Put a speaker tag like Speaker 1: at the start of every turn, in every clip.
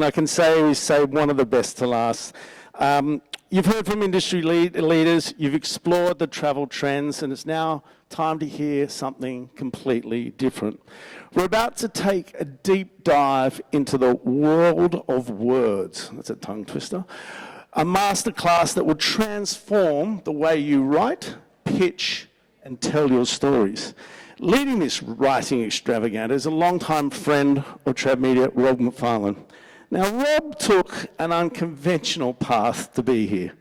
Speaker 1: I can say we saved one of the best to last. You've heard from industry leaders, you've explored the travel trends, and it's now time to hear something completely different. We're about to take a deep dive into the world of words. That's a tongue twister. A masterclass that will transform the way you write, pitch, and tell your stories. Leading this writing extravaganza is a longtime friend of TravMedia, Rob McFarlane. Now, Rob took an unconventional path to be here.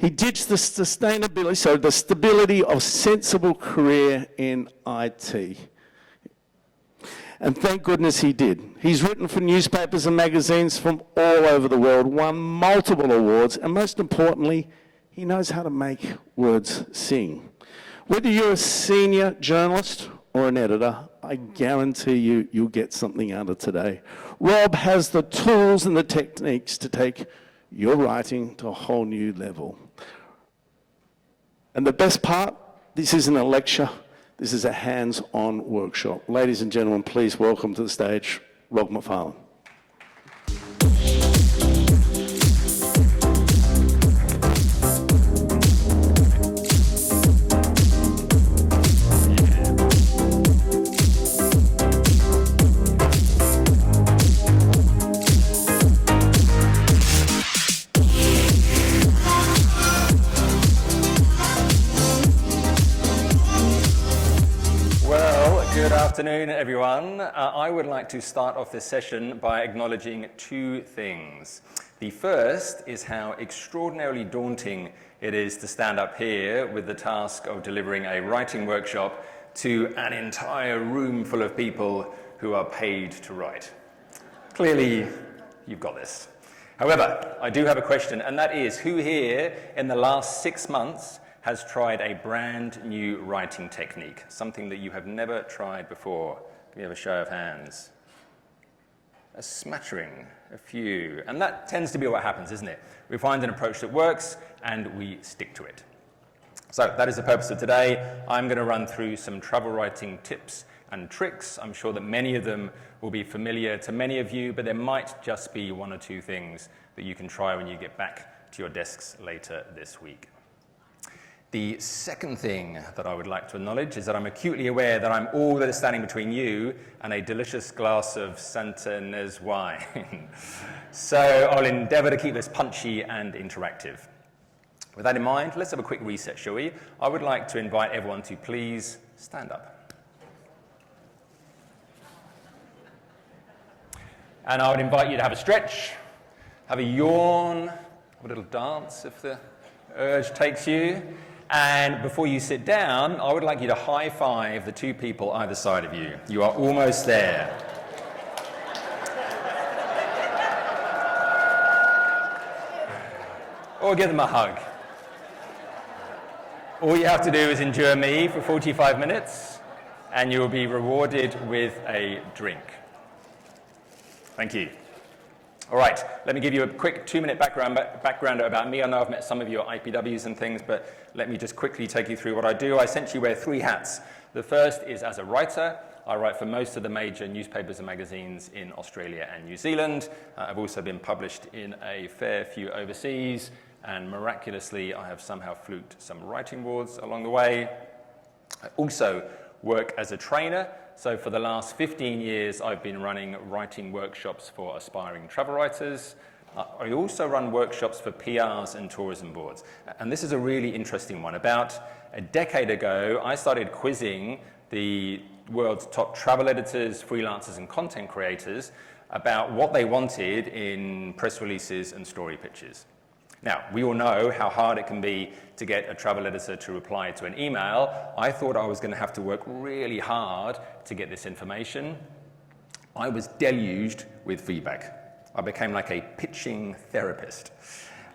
Speaker 1: He ditched the stability of sensible career in IT. And thank goodness he did. He's written for newspapers and magazines from all over the world, won multiple awards, and most importantly, he knows how to make words sing. Whether you're a senior journalist or an editor, I guarantee you'll get something out of today. Rob has the tools and the techniques to take your writing to a whole new level. And the best part, this isn't a lecture, this is a hands-on workshop. Ladies and gentlemen, please welcome to the stage, Rob McFarlane.
Speaker 2: Good afternoon, everyone. I would like to start off this session by acknowledging two things. The first is how extraordinarily daunting it is to stand up here with the task of delivering a writing workshop to an entire room full of people who are paid to write. Clearly, you've got this. However, I do have a question, and that is, who here in the last 6 months has tried a brand new writing technique, something that you have never tried before? Can we have a show of hands? A smattering, a few. And that tends to be what happens, isn't it? We find an approach that works and we stick to it. So that is the purpose of today. I'm going to run through some travel writing tips and tricks. I'm sure that many of them will be familiar to many of you, but there might just be one or two things that you can try when you get back to your desks later this week. The second thing that I would like to acknowledge is that I'm acutely aware that I'm all that is standing between you and a delicious glass of Santanez wine. So I'll endeavour to keep this punchy and interactive. With that in mind, let's have a quick reset, shall we? I would like to invite everyone to please stand up. And I would invite you to have a stretch, have a yawn, have a little dance if the urge takes you. And before you sit down, I would like you to high-five the two people either side of you. You are almost there. Or give them a hug. All you have to do is endure me for 45 minutes, and you will be rewarded with a drink. Thank you. All right, let me give you a quick 2-minute background about me. I know I've met some of you at IPWs and things, but let me just quickly take you through what I do. I essentially wear 3 hats. The first is as a writer. I write for most of the major newspapers and magazines in Australia and New Zealand. I've also been published in a fair few overseas, and miraculously, I have somehow fluked some writing awards along the way. I also work as a trainer. So for the last 15 years, I've been running writing workshops for aspiring travel writers. I also run workshops for PRs and tourism boards. And this is a really interesting one. About a decade ago, I started quizzing the world's top travel editors, freelancers, and content creators about what they wanted in press releases and story pitches. Now, we all know how hard it can be to get a travel editor to reply to an email. I thought I was going to have to work really hard to get this information. I was deluged with feedback. I became like a pitching therapist.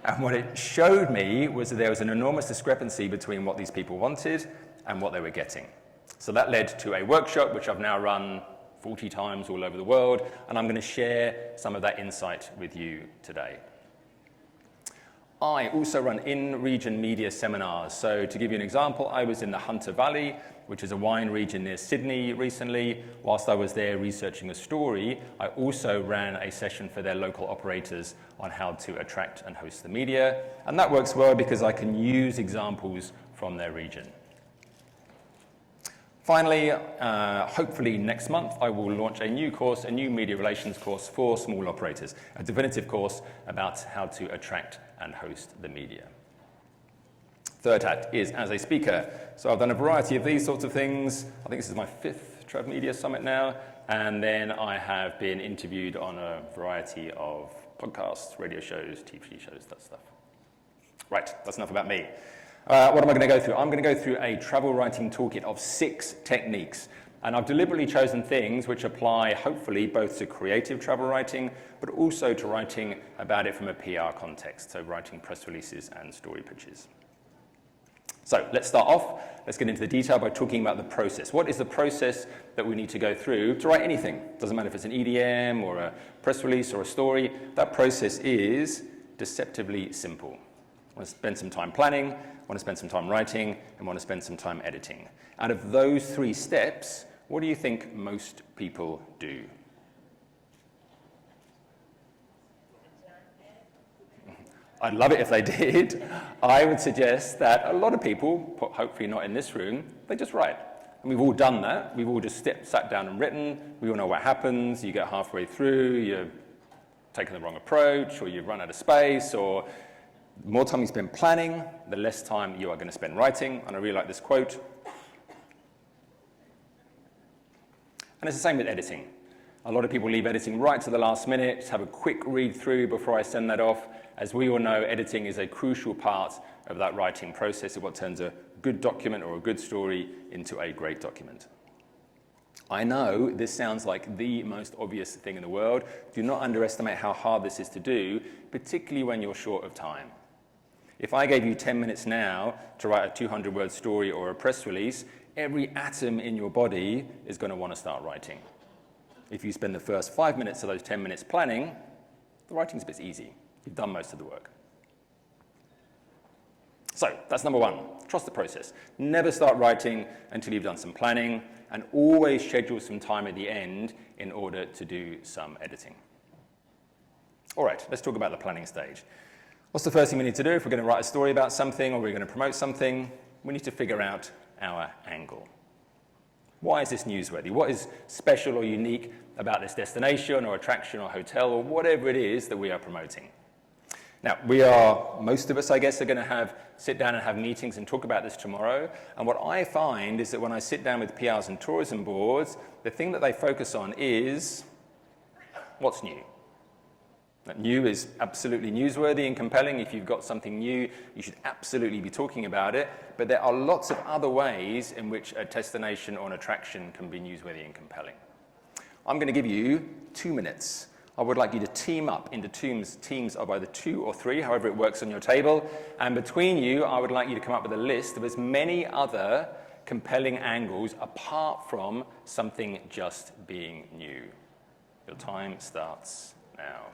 Speaker 2: And what it showed me was that there was an enormous discrepancy between what these people wanted and what they were getting. So that led to a workshop, which I've now run 40 times all over the world, and I'm going to share some of that insight with you today. I also run in-region media seminars. So to give you an example, I was in the Hunter Valley, which is a wine region near Sydney recently. Whilst I was there researching a story, I also ran a session for their local operators on how to attract and host the media. And that works well because I can use examples from their region. Finally, hopefully next month, I will launch a new course, a new media relations course for small operators, a definitive course about how to attract and host the media. Third hat is as a speaker. So I've done a variety of these sorts of things. I think this is my 5th TravMedia Summit now. And then I have been interviewed on a variety of podcasts, radio shows, TV shows, that stuff. Right, that's enough about me. What am I going to go through? I'm going to go through a travel writing toolkit of 6 techniques. And I've deliberately chosen things which apply, hopefully, both to creative travel writing, but also to writing about it from a PR context, so writing press releases and story pitches. So let's start off. Let's get into the detail by talking about the process. What is the process that we need to go through to write anything? Doesn't matter if it's an EDM or a press release or a story. That process is deceptively simple. I want to spend some time planning, I want to spend some time writing, and I want to spend some time editing. Out of those 3 steps, what do you think most people do? I'd love it if they did. I would suggest that a lot of people, hopefully not in this room, they just write. And we've all done that. We've all just sat down and written. We all know what happens. You get halfway through, you're taking the wrong approach, or you've run out of space, or the more time you spend planning, the less time you are going to spend writing. And I really like this quote. And it's the same with editing. A lot of people leave editing right to the last minute, have a quick read through before I send that off. As we all know, editing is a crucial part of that writing process of what turns a good document or a good story into a great document. I know this sounds like the most obvious thing in the world. Do not underestimate how hard this is to do, particularly when you're short of time. If I gave you 10 minutes now to write a 200-word story or a press release, every atom in your body is going to want to start writing. If you spend the first 5 minutes of those 10 minutes planning, the writing's a bit easy. You've done most of the work. So that's number 1. Trust the process. Never start writing until you've done some planning, and always schedule some time at the end in order to do some editing. All right, let's talk about the planning stage. What's the first thing we need to do if we're going to write a story about something or we're going to promote something? We need to figure out our angle. Why is this newsworthy? What is special or unique about this destination or attraction or hotel or whatever it is that we are promoting? Now, most of us, I guess, are going to sit down and have meetings and talk about this tomorrow. And what I find is that when I sit down with PRs and tourism boards, the thing that they focus on is what's new. That new is absolutely newsworthy and compelling. If you've got something new, you should absolutely be talking about it. But there are lots of other ways in which a destination or an attraction can be newsworthy and compelling. I'm going to give you 2 minutes. I would like you to team up into teams of either 2 or 3, however it works on your table. And between you, I would like you to come up with a list of as many other compelling angles apart from something just being new. Your time starts now.